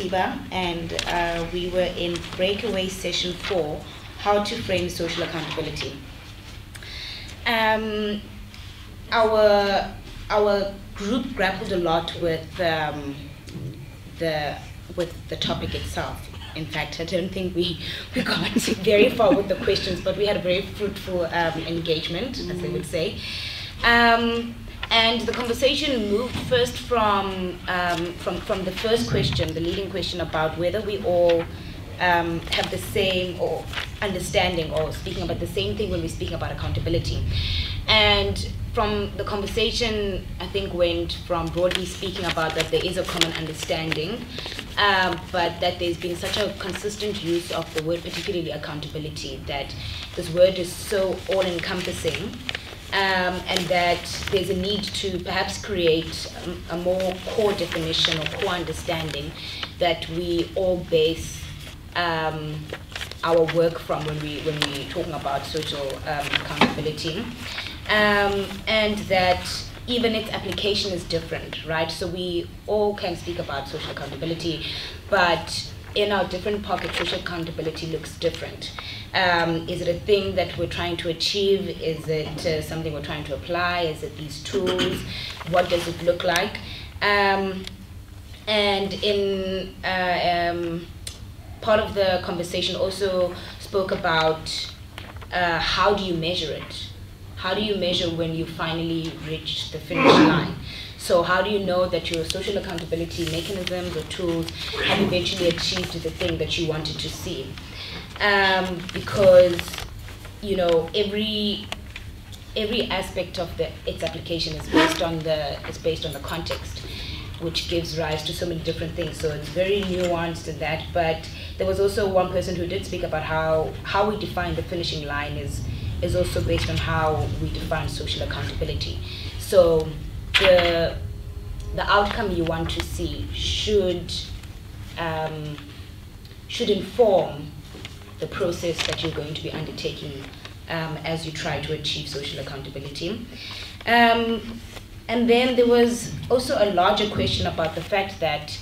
Siba, and we were in breakaway session 4, how to frame social accountability. Our group grappled a lot with the topic itself. In fact, I don't think we got very far with the questions, but we had a very fruitful engagement, as they would say. And the conversation moved first from the first question, the leading question about whether we all have the same or understanding or speaking about the same thing when we're speaking about accountability. And from the conversation, I think went from broadly speaking about that there is a common understanding, but that there's been such a consistent use of the word, particularly accountability, that this word is so all-encompassing, and that there's a need to perhaps create a more core definition or core understanding that we all base our work from when we're talking about social accountability. And that even its application is different, right? So we all can speak about social accountability, but in our different pockets, social accountability looks different. Is it a thing that we're trying to achieve? Is it something we're trying to apply? Is it these tools? What does it look like? And in part of the conversation also spoke about how do you measure it? How do you measure when you finally reach the finish line? So how do you know that your social accountability mechanisms or tools have eventually achieved the thing that you wanted to see? Because every aspect of its application is based on the context, which gives rise to so many different things. So it's very nuanced in that. But there was also one person who did speak about how we define the finishing line is also based on how we define social accountability. So the outcome you want to see should inform the process that you're going to be undertaking as you try to achieve social accountability. And then there was also a larger question about the fact that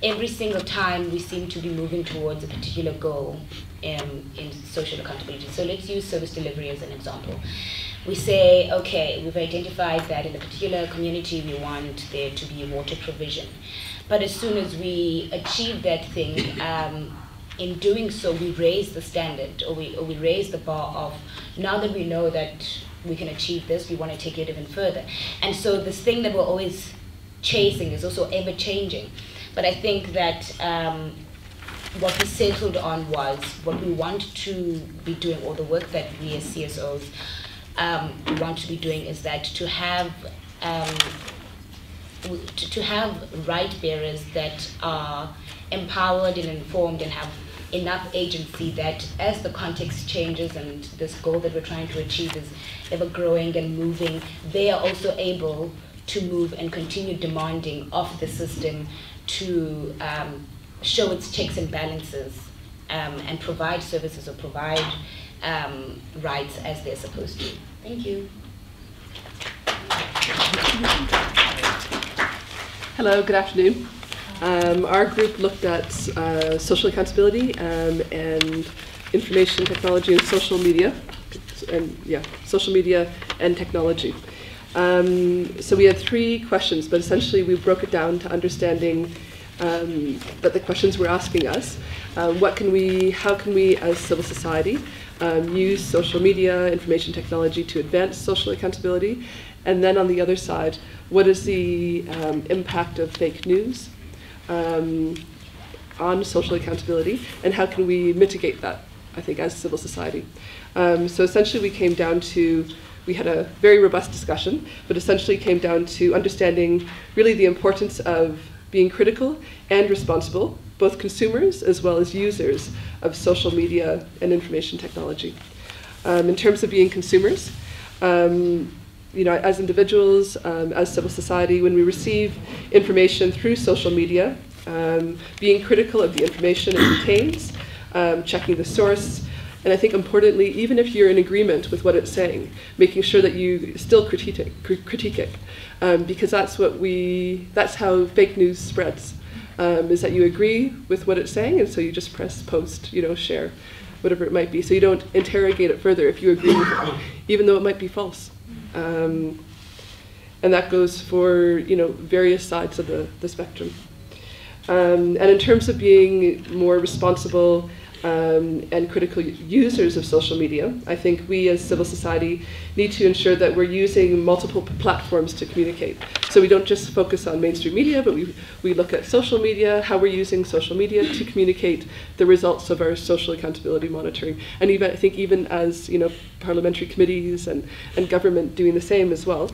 every single time we seem to be moving towards a particular goal in social accountability. So let's use service delivery as an example. We say, okay, we've identified that in a particular community we want there to be water provision. But as soon as we achieve that thing, in doing so we raise the standard, or we raise the bar of, now that we know that we can achieve this, we want to take it even further. And so this thing that we're always chasing is also ever changing. But I think that what we settled on was what we want to be doing, or the work that we as CSOs want to be doing, is that to have right bearers that are empowered and informed and have enough agency that as the context changes and this goal that we're trying to achieve is ever growing and moving, they are also able to move and continue demanding of the system to show its checks and balances and provide services or provide rights as they're supposed to. Thank you. Hello, good afternoon. Our group looked at social accountability and information technology and social media, social media and technology. So we had 3 questions, but essentially we broke it down to understanding that the questions were asking us, how can we as civil society use social media, information technology to advance social accountability? And then on the other side, what is the impact of fake news on social accountability, and how can we mitigate that, I think, as civil society? So essentially we had a very robust discussion, but essentially came down to understanding really the importance of being critical and responsible, both consumers as well as users of social media and information technology. In terms of being consumers, as individuals, as civil society, when we receive information through social media, being critical of the information it contains, checking the source, and I think importantly, even if you're in agreement with what it's saying, making sure that you still critique it, because that's how fake news spreads. is that you agree with what it's saying, and so you just press post, share, whatever it might be. So you don't interrogate it further if you agree with it, even though it might be false. And that goes for various sides of the spectrum. And in terms of being more responsible and critical users of social media, I think we as civil society need to ensure that we're using multiple platforms to communicate. So we don't just focus on mainstream media, but we look at social media, how we're using social media to communicate the results of our social accountability monitoring. And even, I think even as parliamentary committees and government doing the same as well.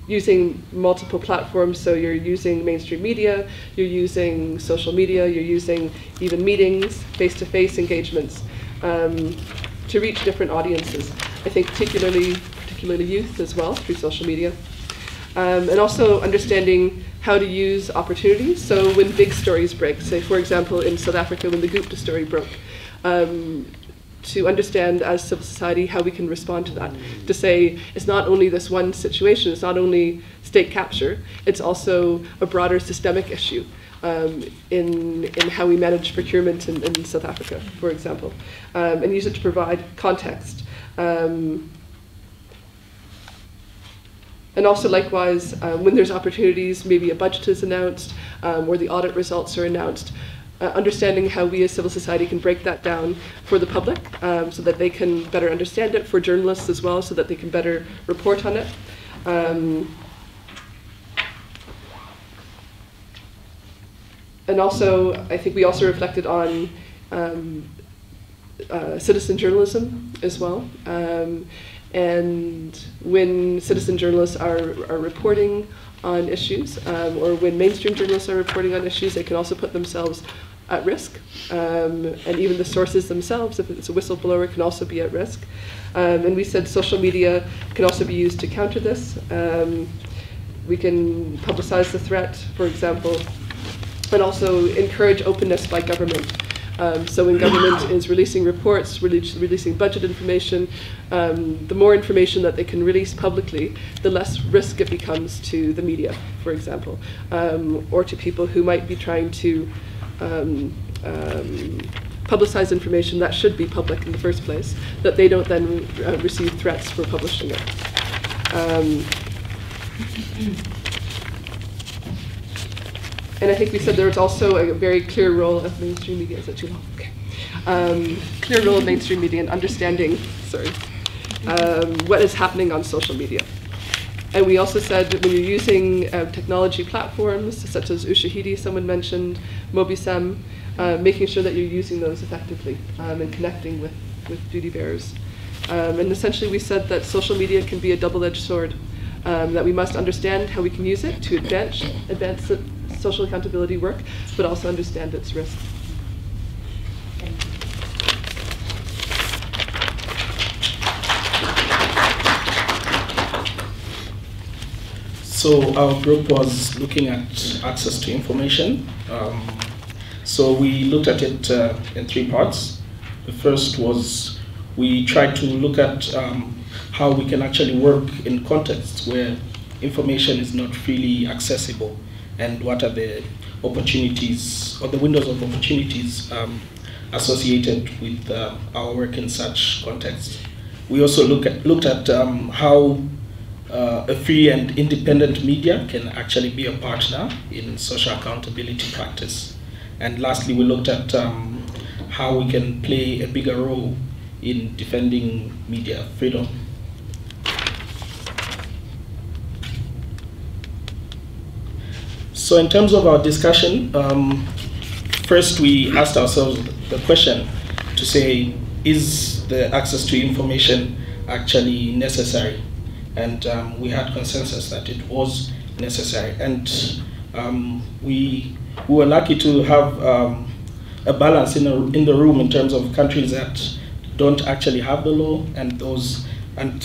Using multiple platforms, so you're using mainstream media, you're using social media, you're using even meetings, face-to-face engagements to reach different audiences. I think particularly youth as well through social media. And also understanding how to use opportunities. So when big stories break, say for example in South Africa when the Gupta story broke, to understand as civil society how we can respond to that. To say it's not only this one situation, it's not only state capture, it's also a broader systemic issue in how we manage procurement in South Africa, for example, and use it to provide context. And also likewise, when there's opportunities, maybe a budget is announced or the audit results are announced, understanding how we as civil society can break that down for the public so that they can better understand it, for journalists as well, so that they can better report on it. And also, I think we also reflected on citizen journalism as well. And when citizen journalists are reporting on issues, or when mainstream journalists are reporting on issues, they can also put themselves at risk. And even the sources themselves, if it's a whistleblower, can also be at risk. And we said social media can also be used to counter this. We can publicize the threat, for example, and also encourage openness by government. So when government is releasing reports, releasing budget information, the more information that they can release publicly, the less risk it becomes to the media, for example, or to people who might be trying to publicize information that should be public in the first place, that they don't then receive threats for publishing it. And I think we said there was also a very clear role of mainstream media. Is that too long? Okay. Clear role of mainstream media in understanding, what is happening on social media. And we also said when you're using technology platforms such as Ushahidi, someone mentioned, MobiSem, making sure that you're using those effectively and connecting with duty bearers. And essentially we said that social media can be a double-edged sword, that we must understand how we can use it to advance social accountability work, but also understand its risks. So our group was looking at access to information. So we looked at it in three parts. The first was we tried to look at how we can actually work in contexts where information is not freely accessible, and what are the opportunities or the windows of opportunities associated with our work in such contexts. We also looked at how a free and independent media can actually be a partner in social accountability practice. And lastly, we looked at how we can play a bigger role in defending media freedom. So in terms of our discussion, first we asked ourselves the question to say, is the access to information actually necessary? And we had consensus that it was necessary. And we were lucky to have a balance in the room in terms of countries that don't actually have the law, and those, and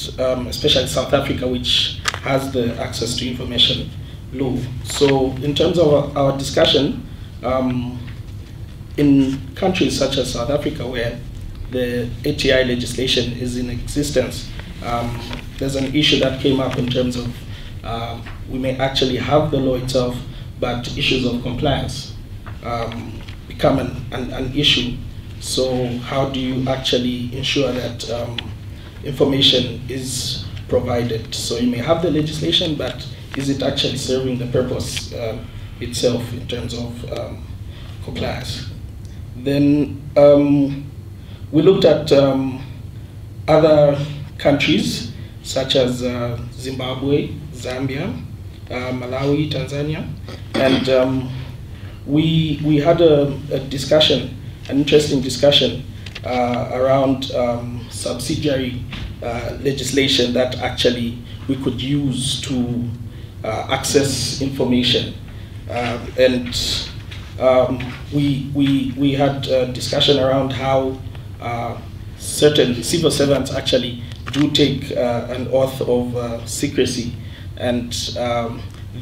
especially South Africa, which has the access to information law. So in terms of our discussion, in countries such as South Africa, where the ATI legislation is in existence, there's an issue that came up in terms of we may actually have the law itself, but issues of compliance become an issue. So how do you actually ensure that information is provided? So you may have the legislation, but is it actually serving the purpose itself in terms of compliance? Then we looked at other countries such as Zimbabwe, Zambia, Malawi, Tanzania, and we had a discussion, an interesting discussion around subsidiary legislation that actually we could use to access information, and we had a discussion around how certain civil servants actually do take an oath of secrecy, and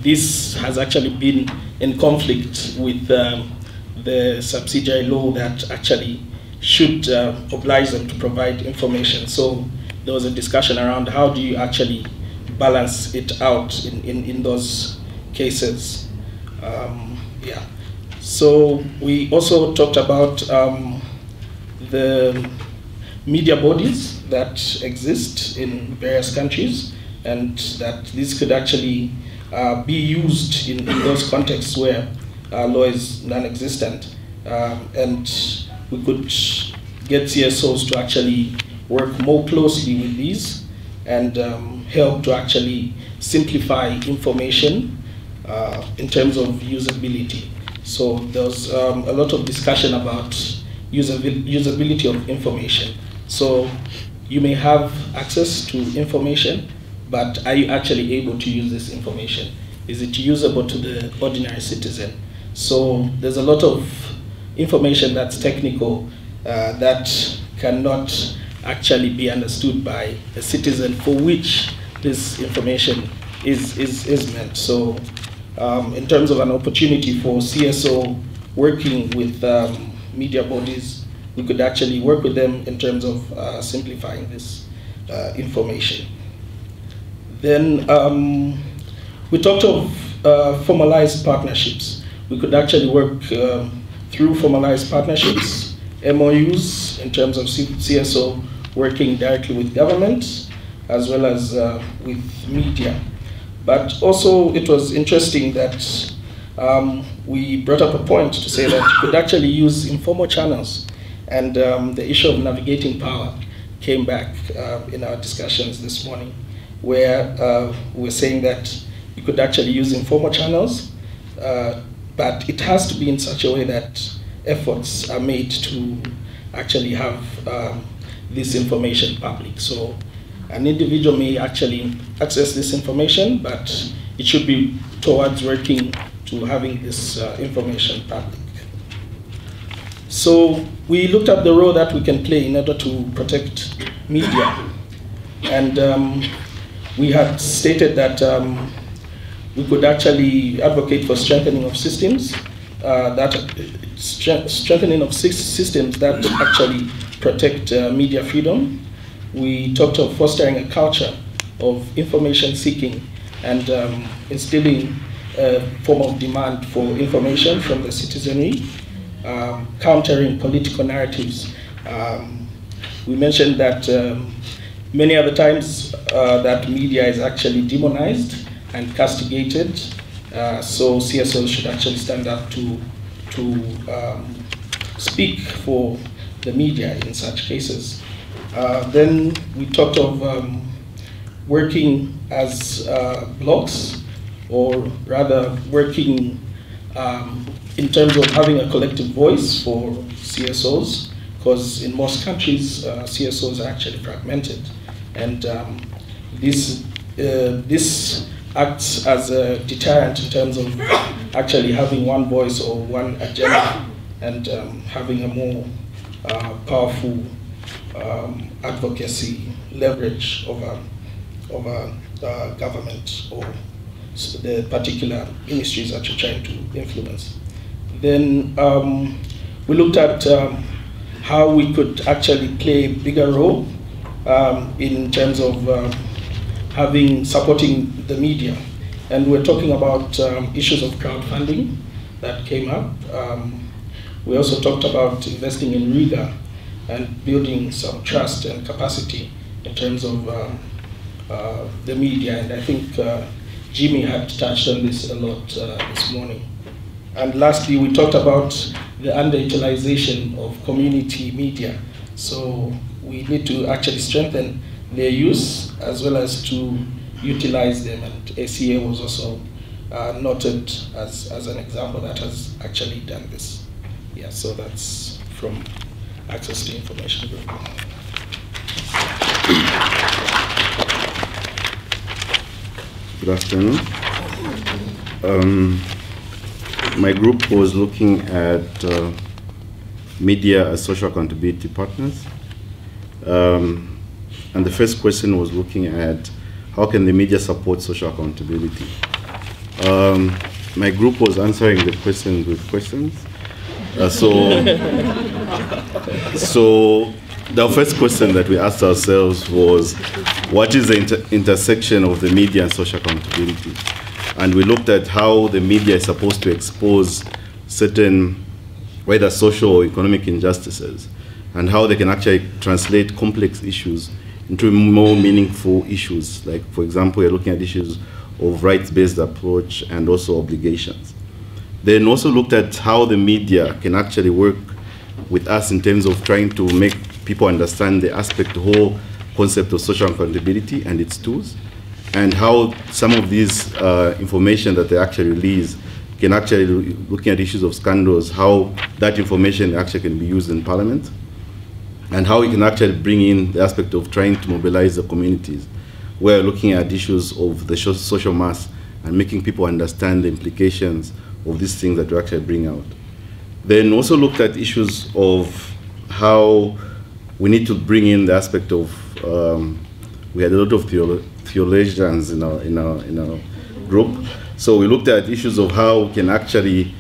this has actually been in conflict with the subsidiary law that actually should oblige them to provide information. So there was a discussion around how do you actually balance it out in those cases. Yeah. So we also talked about the media bodies that exist in various countries, and that this could actually be used in those contexts where law is non-existent, and we could get CSOs to actually work more closely with these and help to actually simplify information in terms of usability. So there's a lot of discussion about usability of information. So you may have access to information, but are you actually able to use this information? Is it usable to the ordinary citizen? So there's a lot of information that's technical that cannot actually be understood by a citizen for which this information is meant. So in terms of an opportunity for CSO working with media bodies, we could actually work with them in terms of simplifying this information. Then we talked of formalized partnerships. We could actually work through formalized partnerships, MOUs in terms of CSO working directly with government as well as with media. But also it was interesting that we brought up a point to say that you could actually use informal channels, and the issue of navigating power came back in our discussions this morning, where we're saying that you could actually use informal channels, but it has to be in such a way that efforts are made to actually have this information public. So an individual may actually access this information, but it should be towards working to having this information public. So we looked at the role that we can play in order to protect media. And we had stated that we could actually advocate for strengthening of systems, strengthening of systems that actually protect media freedom. We talked of fostering a culture of information seeking and instilling a form of demand for information from the citizenry, countering political narratives. We mentioned that many other times that media is actually demonized and castigated, so CSOs should actually stand up to speak for the media in such cases. Then we talked of working as blocks, or rather working in terms of having a collective voice for CSOs, because in most countries CSOs are actually fragmented, and this acts as a deterrent in terms of actually having one voice or one agenda, and having a more powerful advocacy leverage over government or the particular ministries that you're trying to influence. Then we looked at how we could actually play a bigger role in terms of supporting the media. And we're talking about issues of crowdfunding that came up. We also talked about investing in rigor and building some trust and capacity in terms of the media. And I think Jimmy had touched on this a lot this morning. And lastly, we talked about the underutilization of community media. So we need to actually strengthen their use as well as to utilize them. And ACA was also noted as an example that has actually done this. Yeah, so that's from Access to Information Group. Good afternoon. My group was looking at media as social accountability partners. And the first question was looking at how can the media support social accountability. My group was answering the question with questions. So the first question that we asked ourselves was, what is the intersection of the media and social accountability? And we looked at how the media is supposed to expose certain, whether social or economic injustices, and how they can actually translate complex issues into more meaningful issues. Like, for example, we're looking at issues of rights-based approach and also obligations. Then also looked at how the media can actually work with us in terms of trying to make people understand the aspect, the whole concept of social accountability and its tools, and how some of these information that they actually release can actually, looking at issues of scandals, how that information actually can be used in Parliament, and how we can actually bring in the aspect of trying to mobilize the communities. We're looking at issues of the social mass and making people understand the implications of these things that we actually bring out. Then also looked at issues of how we need to bring in the aspect of, we had a lot of theologians in our group. So we looked at issues of how we can actually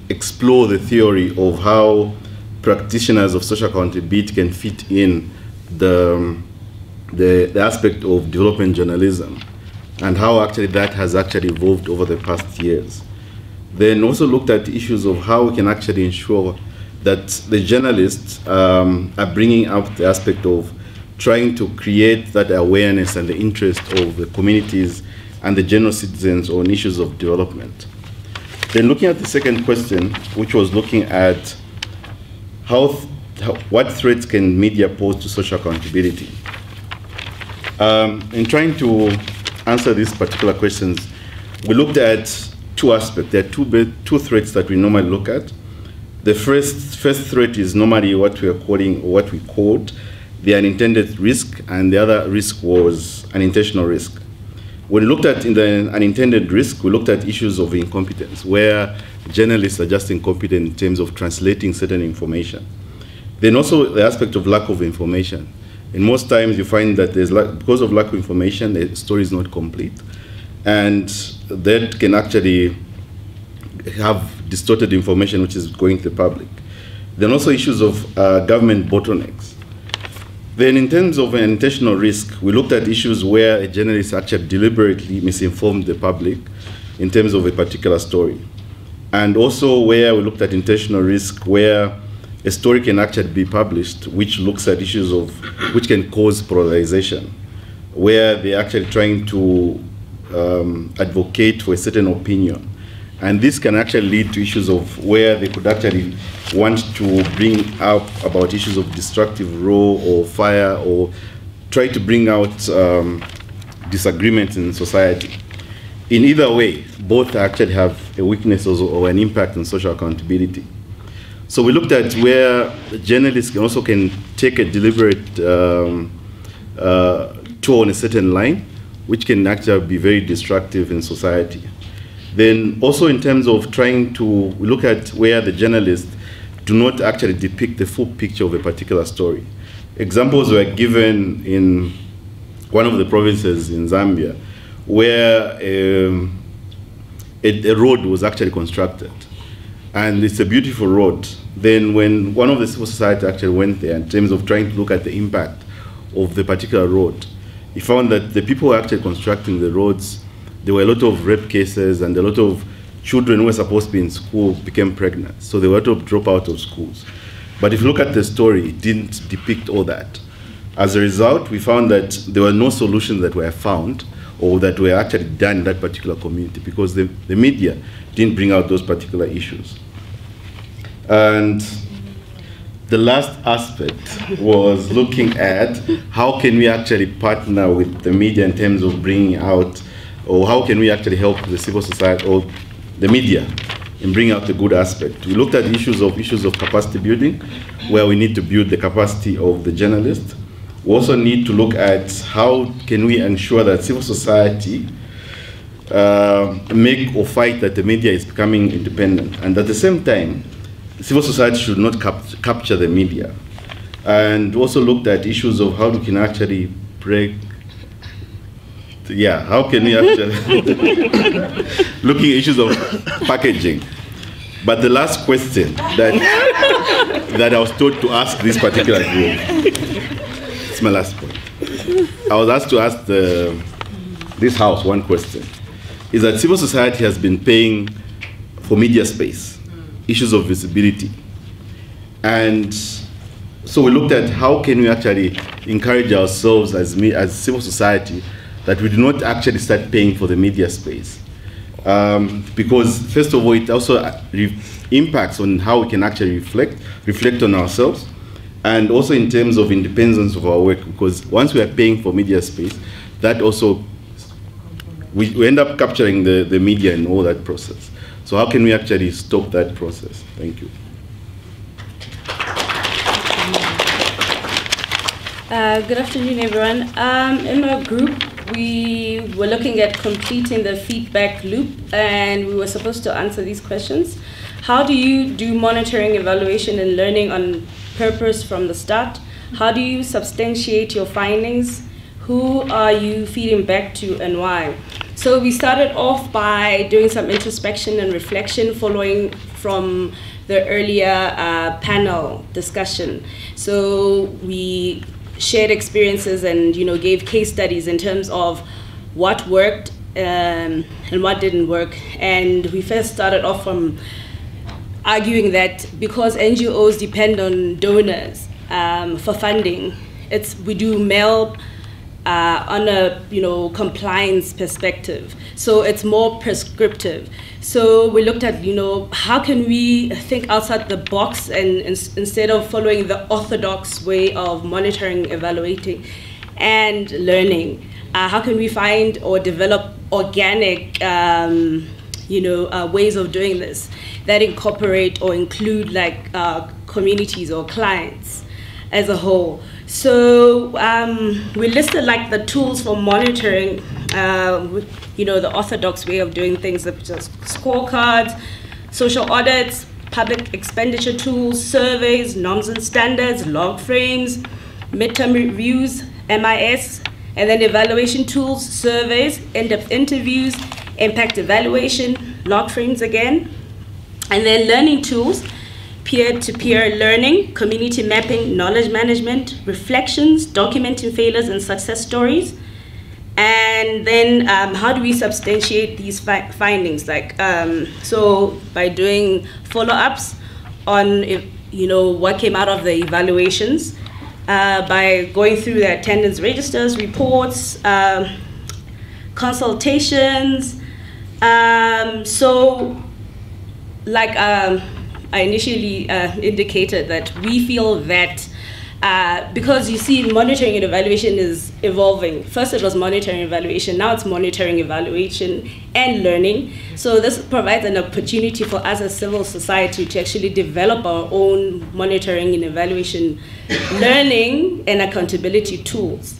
explore the theory of how practitioners of social accountability can fit in the aspect of development journalism, and how actually that has actually evolved over the past years. Then also looked at issues of how we can actually ensure that the journalists are bringing up the aspect of trying to create that awareness and the interest of the communities and the general citizens on issues of development. Then looking at the second question, which was looking at what threats can media pose to social accountability. In trying to answer these particular questions, we looked at two aspects. There are two threats that we normally look at. The first threat is normally what we are calling, or what we called, the unintended risk, and the other risk was unintentional risk. When we looked at in the unintended risk, we looked at issues of incompetence, where journalists are just incompetent in terms of translating certain information. Then also the aspect of lack of information. And most times you find that because of lack of information, the story is not complete. And that can actually have distorted information which is going to the public. Then also issues of government bottlenecks. Then in terms of an intentional risk, we looked at issues where a journalist actually deliberately misinformed the public in terms of a particular story. And also where we looked at intentional risk, where a story can actually be published which looks at issues of, which can cause polarization, where they're actually trying to advocate for a certain opinion. And this can actually lead to issues of where they could actually want to bring up about issues of destructive row or fire, or try to bring out disagreements in society. In either way, both actually have a weakness or an impact on social accountability. So we looked at where journalists can take a deliberate tour on a certain line, which can actually be very destructive in society. Then also in terms of trying to look at where the journalists do not actually depict the full picture of a particular story. Examples were given in one of the provinces in Zambia, where a road was actually constructed. And it's a beautiful road. Then when one of the civil society actually went there in terms of trying to look at the impact of the particular road, he found that the people who are actually constructing the roads there were a lot of rape cases, and a lot of children who were supposed to be in school became pregnant. So there were a lot of drop out of schools. But if you look at the story, it didn't depict all that. As a result, we found that there were no solutions that were found or that were actually done in that particular community, because the media didn't bring out those particular issues. And the last aspect was looking at how can we actually partner with the media in terms of bringing out, or how can we actually help the civil society or the media in bringing out the good aspect. We looked at issues of capacity building, where we need to build the capacity of the journalist. We also need to look at how can we ensure that civil society make or fight that the media is becoming independent. And at the same time, civil society should not capture the media. And also looked at issues of how we can actually break, how can we actually, looking at issues of packaging. But the last question that I was told to ask this particular group, it's my last point. I was asked to ask this house one question, is that civil society has been paying for media space, issues of visibility. And so we looked at how can we actually encourage ourselves as civil society that we do not actually start paying for the media space. Because first of all, it also impacts on how we can actually reflect on ourselves, and also in terms of independence of our work, because once we are paying for media space, that also, we end up capturing the media and all that process. So how can we actually stop that process? Thank you. Good afternoon, everyone. In my group, we were looking at completing the feedback loop, and we were supposed to answer these questions. How do you do monitoring, evaluation, and learning on purpose from the start? How do you substantiate your findings? Who are you feeding back to, and why? So we started off by doing some introspection and reflection following from the earlier panel discussion. So we shared experiences and gave case studies in terms of what worked and what didn't work. And we first started off from arguing that because NGOs depend on donors for funding, we do mail on a compliance perspective, so it's more prescriptive. So we looked at how can we think outside the box, and instead of following the orthodox way of monitoring, evaluating, and learning, how can we find or develop organic ways of doing this that incorporate or include communities or clients as a whole. So we listed the tools for monitoring, the orthodox way of doing things, such as scorecards, social audits, public expenditure tools, surveys, norms and standards, log frames, midterm reviews, MIS, and then evaluation tools, surveys, in-depth interviews, impact evaluation, log frames again, and then learning tools, peer-to-peer learning, community mapping, knowledge management, reflections, documenting failures and success stories. And then how do we substantiate these findings? So by doing follow-ups on what came out of the evaluations, by going through the attendance registers, reports, consultations. I initially indicated that we feel that because you see monitoring and evaluation is evolving. First it was monitoring and evaluation, now it's monitoring, evaluation, and learning. So this provides an opportunity for us as civil society to actually develop our own monitoring and evaluation, learning, and accountability tools.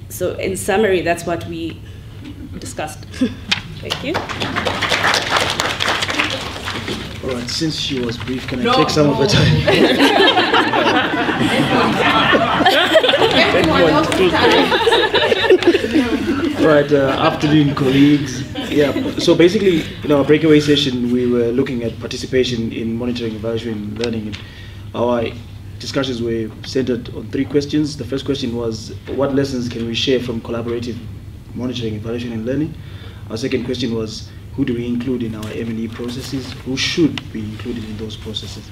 So in summary, that's what we discussed. Thank you. All right, since she was brief, can I take some of her time? All right, afternoon, colleagues. Yeah, so basically, in our breakaway session, we were looking at participation in monitoring, evaluation, and learning. And our discussions were centered on 3 questions. The first question was, what lessons can we share from collaborative monitoring, evaluation, and learning? Our second question was, who do we include in our M&E processes? Who should be included in those processes?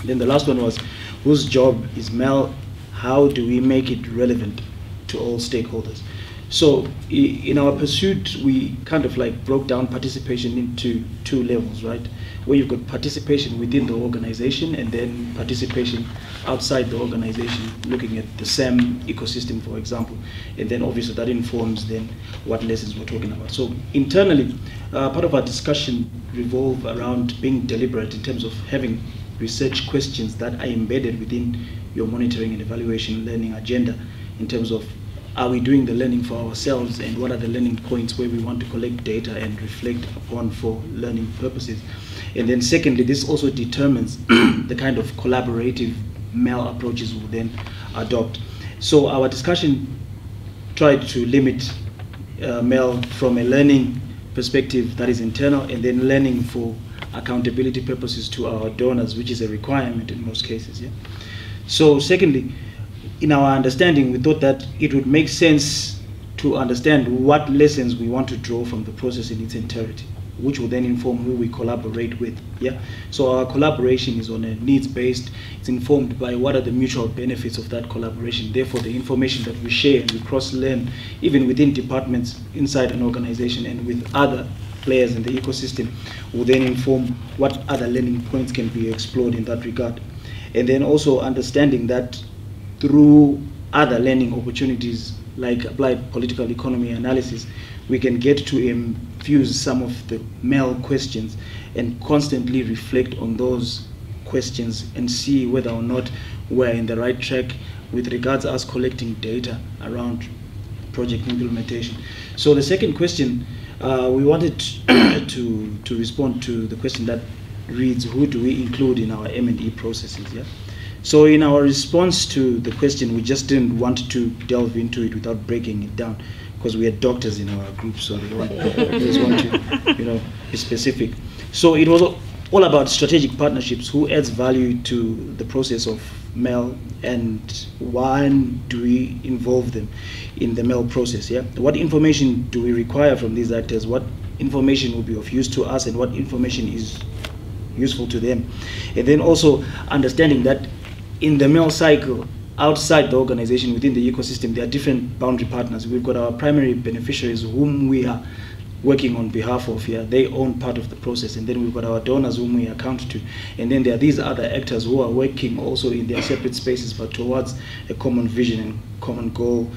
Then the last one was, whose job is MEL? How do we make it relevant to all stakeholders? So in our pursuit, we kind of like broke down participation into two levels, right? Where you've got participation within the organization and then participation outside the organization, looking at the SAM ecosystem, for example. And then obviously that informs then what lessons we're talking about. So internally, part of our discussion revolved around being deliberate in terms of having research questions that are embedded within your monitoring and evaluation learning agenda, in terms of, are we doing the learning for ourselves, and what are the learning points where we want to collect data and reflect upon for learning purposes. And then secondly, this also determines the kind of collaborative MEL approaches we'll then adopt. So our discussion tried to limit MEL from a learning perspective that is internal, and then learning for accountability purposes to our donors, which is a requirement in most cases. Yeah. So secondly, in our understanding, we thought that it would make sense to understand what lessons we want to draw from the process in its entirety, which will then inform who we collaborate with. Yeah. So our collaboration is on a needs-based. It's informed by what are the mutual benefits of that collaboration. Therefore, the information that we share and we cross-learn, even within departments inside an organization and with other players in the ecosystem, will then inform what other learning points can be explored in that regard. And then also understanding that through other learning opportunities like applied political economy analysis, we can get to infuse some of the MEL questions and constantly reflect on those questions and see whether or not we're in the right track with regards to us collecting data around project implementation. So the second question, we wanted to respond to the question that reads, who do we include in our M&E processes? Yeah. So in our response to the question, we just didn't want to delve into it without breaking it down, because we had doctors in our group, so they just want to, be specific. So it was all about strategic partnerships, who adds value to the process of MEL, and when do we involve them in the MEL process? Yeah. What information do we require from these actors? What information will be of use to us, and what information is useful to them? And then also understanding that in the MEL cycle, outside the organization, within the ecosystem, there are different boundary partners. We've got our primary beneficiaries whom we are working on behalf of here. They own part of the process. And then we've got our donors whom we account to. And then there are these other actors who are working also in their separate spaces, but towards a common vision and common goal,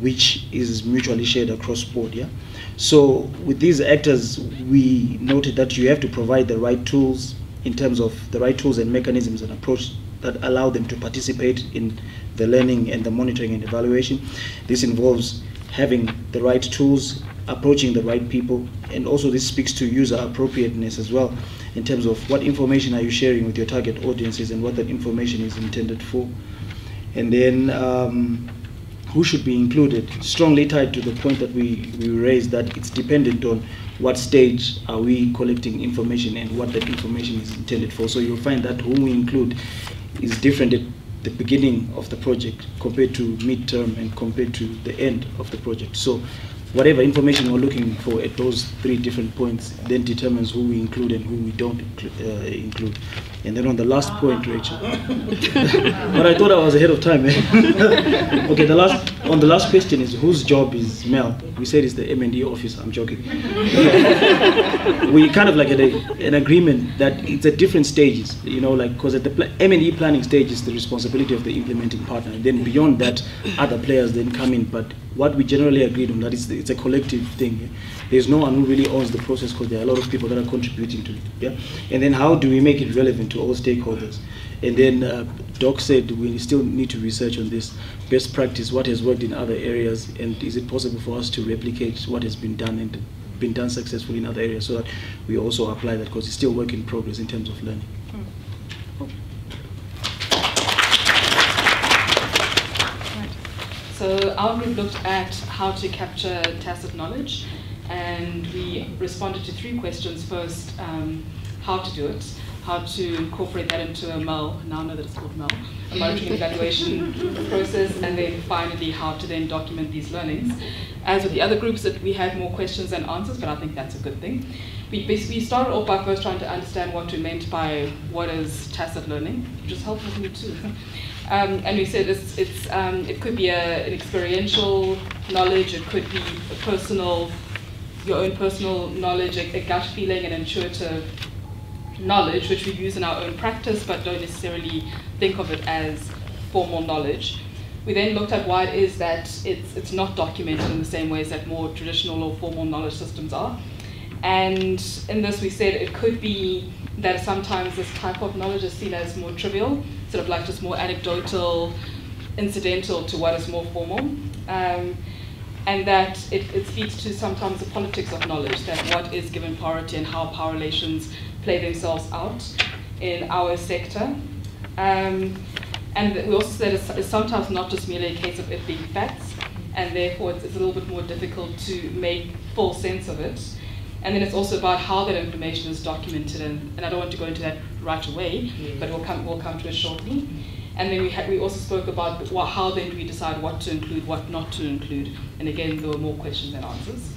which is mutually shared across board. Yeah. So with these actors, we noted that you have to provide the right tools, in terms of the right tools and mechanisms and approach that allow them to participate in the learning and the monitoring and evaluation. This involves having the right tools, approaching the right people, and also this speaks to user appropriateness as well, in terms of what information are you sharing with your target audiences and what that information is intended for. And then who should be included, strongly tied to the point that we raised, that it's dependent on what stage are we collecting information and what that information is intended for. So you'll find that who we include is different at the beginning of the project compared to midterm and compared to the end of the project. So whatever information we're looking for at those three different points then determines who we include and who we don't include. And then on the last point, Rachel, but I thought I was ahead of time. Okay, on the last question is, whose job is MEL? We said it's the M&E officer. I'm joking. We kind of like had an agreement that it's at different stages, because at the M&E planning stage is the responsibility of the implementing partner, and then beyond that, other players then come in. But what we generally agreed on, that it's a collective thing. There's no one who really owns the process, because there are a lot of people that are contributing to it. Yeah. And then how do we make it relevant to all stakeholders? And then Doc said we still need to research on this best practice, what has worked in other areas, and is it possible for us to replicate what has been done and been done successfully in other areas, so that we also apply that, because it's still work in progress in terms of learning. So our group looked at how to capture tacit knowledge, and we responded to 3 questions. First, how to do it, how to incorporate that into a MEL, now I know that it's called MEL, a monitoring and evaluation process, and then finally how to then document these learnings. As with the other groups, that we had more questions than answers, but I think that's a good thing. We started off by first trying to understand what we meant by what is tacit learning, which is helpful for me too. And we said it could be an experiential knowledge, it could be your own personal knowledge, a gut feeling, an intuitive knowledge, which we use in our own practice, but don't necessarily think of it as formal knowledge. We then looked at why it is that it's not documented in the same ways that more traditional or formal knowledge systems are. And in this we said it could be that sometimes this type of knowledge is seen as more trivial, sort of like just more anecdotal, incidental to what is more formal. And that it speaks to sometimes the politics of knowledge, that what is given priority and how power relations play themselves out in our sector. And we also said it's sometimes not just merely a case of it being facts, and therefore it's a little bit more difficult to make full sense of it. And then it's also about how that information is documented, and I don't want to go into that right away, but we'll come to it shortly. And then we also spoke about how then do we decide what to include, what not to include, and again there were more questions than answers.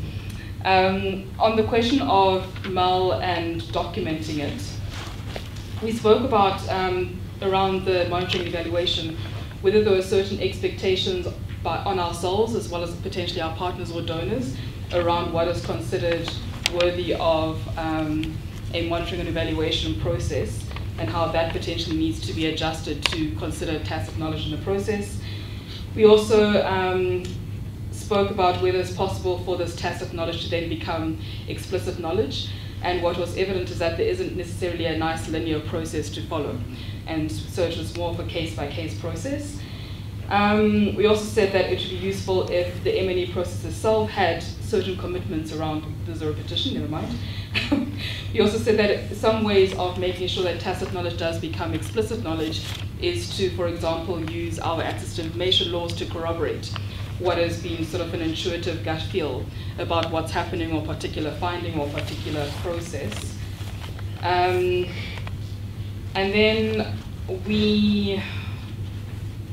On the question of MEL and documenting it, we spoke about around the monitoring and evaluation, whether there were certain expectations on ourselves as well as potentially our partners or donors around what is considered worthy of a monitoring and evaluation process, and how that potentially needs to be adjusted to consider tacit knowledge in the process. We also spoke about whether it's possible for this tacit knowledge to then become explicit knowledge, and what was evident is that there isn't necessarily a nice linear process to follow, and so it was more of a case-by-case process. We also said that it would be useful if the M&E process itself had certain commitments around, there's a repetition, never mind. We also said that some ways of making sure that tacit knowledge does become explicit knowledge is to, for example, use our access to information laws to corroborate what has been sort of an intuitive gut feel about what's happening or particular finding or particular process. And then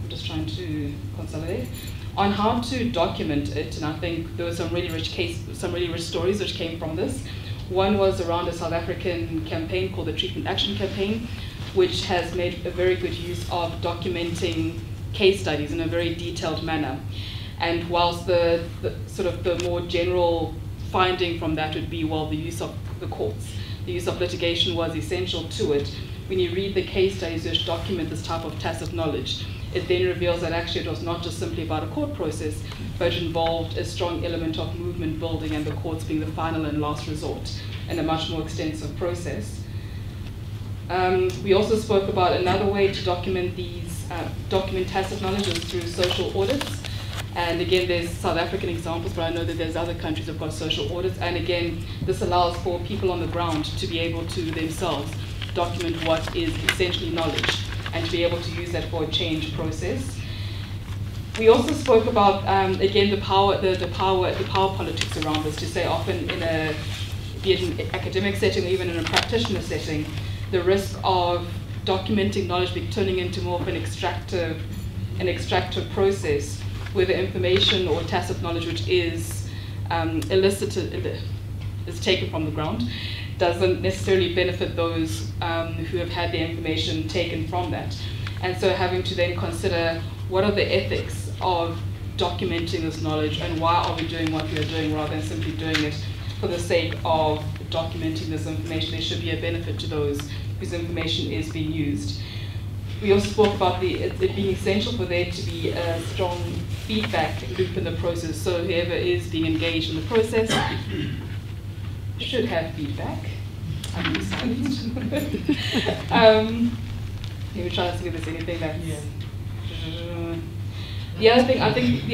just trying to consolidate on how to document it, and I think there were some really rich stories which came from this. One was around a South African campaign called the Treatment Action Campaign, which has made a very good use of documenting case studies in a very detailed manner. And whilst the more general finding from that would be, well, the use of the courts, the use of litigation was essential to it. When you read the case studies which document this type of tacit knowledge, it then reveals that actually it was not just simply about a court process, but it involved a strong element of movement building and the courts being the final and last resort, and a much more extensive process. We also spoke about another way to document tacit knowledge is through social audits. And again, there's South African examples, but I know that there's other countries that have got social audits. And again, this allows for people on the ground to be able to themselves document what is essentially knowledge, and to be able to use that for a change process. We also spoke about, again, the power politics around this, to say often be it in an academic setting or even in a practitioner setting, the risk of documenting knowledge turning into more of an extractive process, where the information or tacit knowledge which is is taken from the ground, doesn't necessarily benefit those who have had their information taken from that. And so having to then consider what are the ethics of documenting this knowledge, and why are we doing what we are doing rather than simply doing it for the sake of documenting this information. There should be a benefit to those whose information is being used. We also spoke about it being essential for there to be a strong feedback loop in the process, so whoever is being engaged in the process should have feedback. I'm silenced. Let me try to see if there's anything that's... The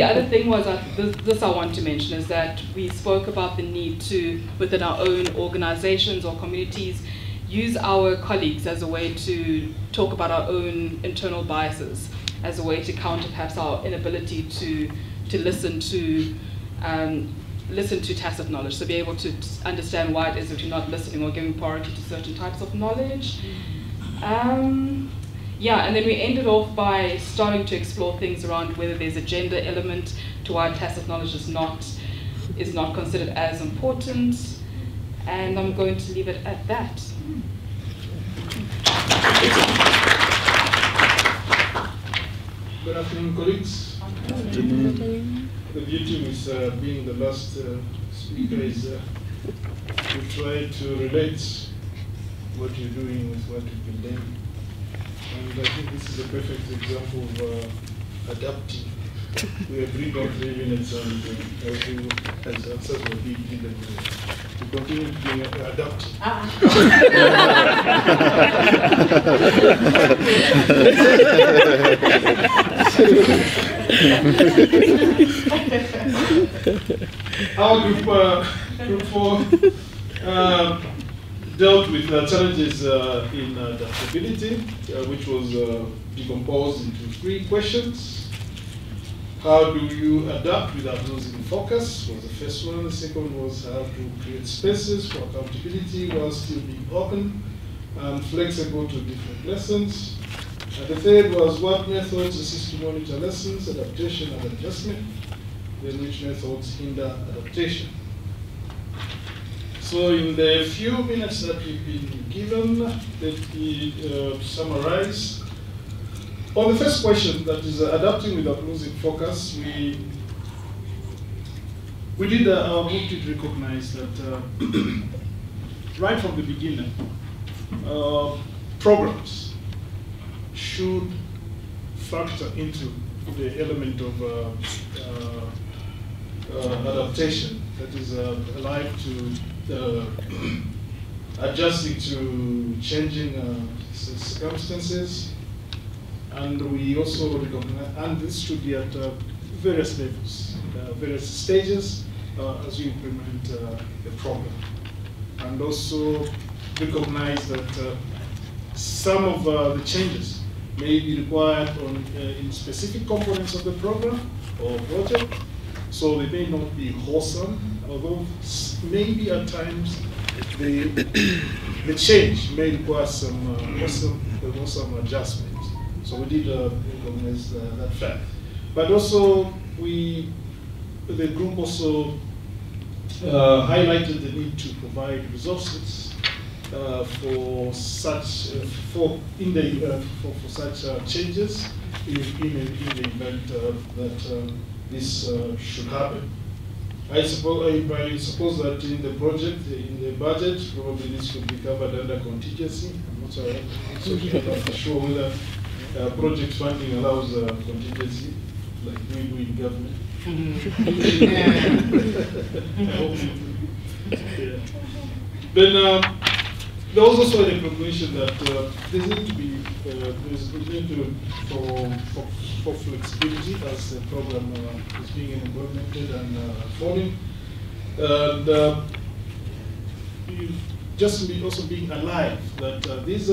other thing was, this I want to mention, is that we spoke about the need to, within our own organizations or communities, use our colleagues as a way to talk about our own internal biases, as a way to counter perhaps our inability to listen to listen to tacit knowledge, so be able to understand why it is that you're not listening or giving priority to certain types of knowledge. Yeah, and then we ended off by starting to explore things around whether there's a gender element to why tacit knowledge is not considered as important. And I'm going to leave it at that. Good afternoon, colleagues. The beauty with being the last speaker is to try to relate what you're doing with what you've been doing. And I think this is a perfect example of adapting. We agreed on 3 minutes and as answers will be given to continue being adapting. Our group 4 dealt with challenges in adaptability, which was decomposed into 3 questions. How do you adapt without losing focus was the first one. The second was how to create spaces for accountability while still being open and flexible to different lessons. And the third was what methods assist to monitor lessons, adaptation and adjustment, then which methods hinder adaptation. So in the few minutes that we've been given, let me summarize. On the first question, that is adapting without losing focus, we did, our group did recognize that right from the beginning, programs should factor into the element of adaptation, that is alive to adjusting to changing circumstances. And we also recognize, and this should be at various levels, various stages as you implement the program. And also recognize that some of the changes may be required in specific components of the program or project, so they may not be wholesome, although maybe at times the change may require some wholesome adjustment. So we did recognize that fact. But also, the group also highlighted the need to provide resources for such changes in the event that this should happen. I suppose that in the project, in the budget, probably this could be covered under contingency. I'm not so sure whether project funding allows contingency, like we do in government. I hope yeah. Then there was also a recognition that there need to be for flexibility as the program is being implemented and unfolding, and just also being alive that these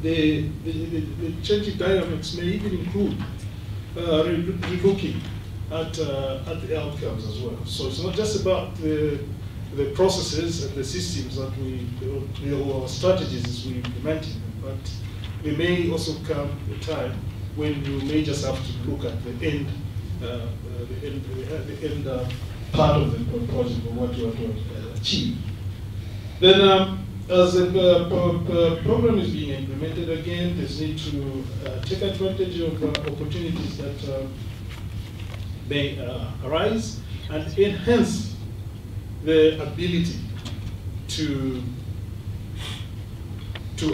the changing dynamics may even include relooking at the outcomes as well. So it's not just about the processes and the systems that our strategies we implement, but there may also come a time when you may just have to look at the end part of the project or what you want to achieve. Then as the program is being implemented again, there's need to take advantage of opportunities that may arise and enhance the ability to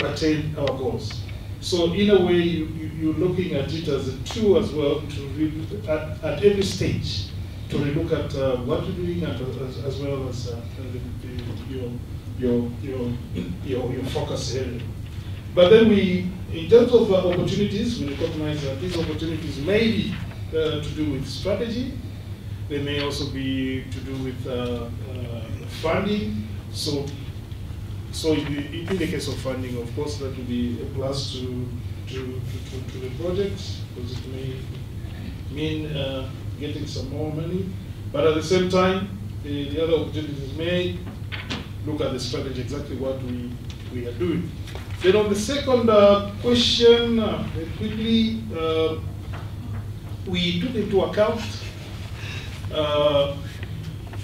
attain our goals. So in a way, you're looking at it as a tool as well to at every stage to relook at what you're doing as well as your focus area. But then in terms of opportunities, we recognize that these opportunities may be to do with strategy. They may also be to do with funding. So in the case of funding, of course, that will be a plus to the project, because it may mean getting some more money. But at the same time, the other opportunities may look at the strategy, exactly what we are doing. Then on the second question, very quickly, we took into account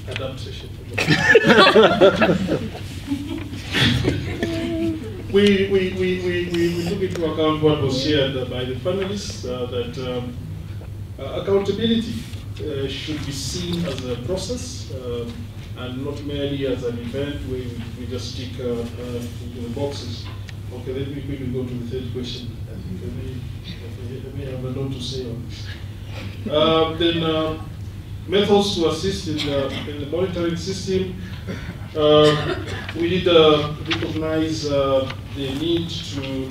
adaptation. we took into account what was shared by the panelists, that accountability should be seen as a process and not merely as an event where we just tick into the boxes. Okay, let me quickly go to the third question. I think I may have a lot to say on this. Then methods to assist in the monitoring system. We did recognize the need to,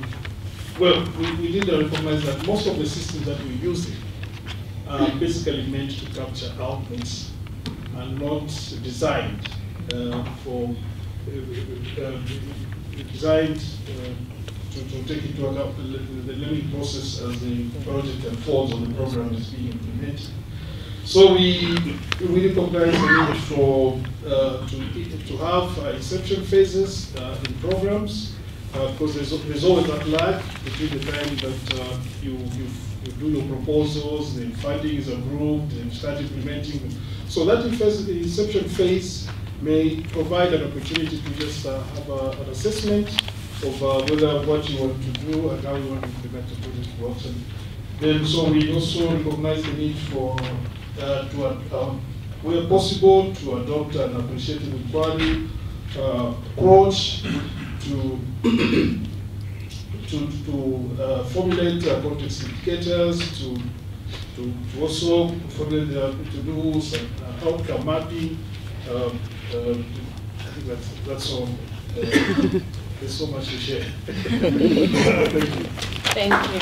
well, we did recognize that most of the systems that we're using are basically meant to capture outputs and not designed designed to take into account the learning process as the project unfolds or the program is being implemented. So we recognize the need for to have inception phases in programs, because there's always that lag between the time that you do your proposals, the funding is approved, and start implementing them. So that inception phase may provide an opportunity to just have an assessment of whether what you want to do and how you want to implement the project works. And then, so we also recognize the need for where possible, to adopt an appreciative equality approach to formulate context indicators, to also formulate to do some outcome mapping. I think that's all. There's so much to share. Thank you.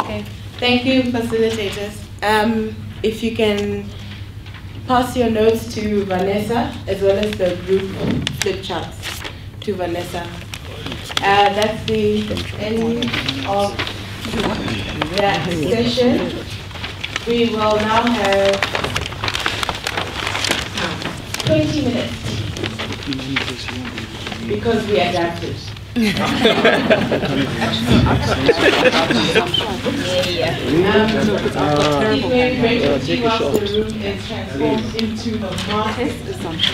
Okay. Thank you, facilitators. If you can pass your notes to Vanessa, as well as the group flip charts to Vanessa. That's the end of that session. We will now have 20 minutes because we adapted. The room is transformed into a mass assumption.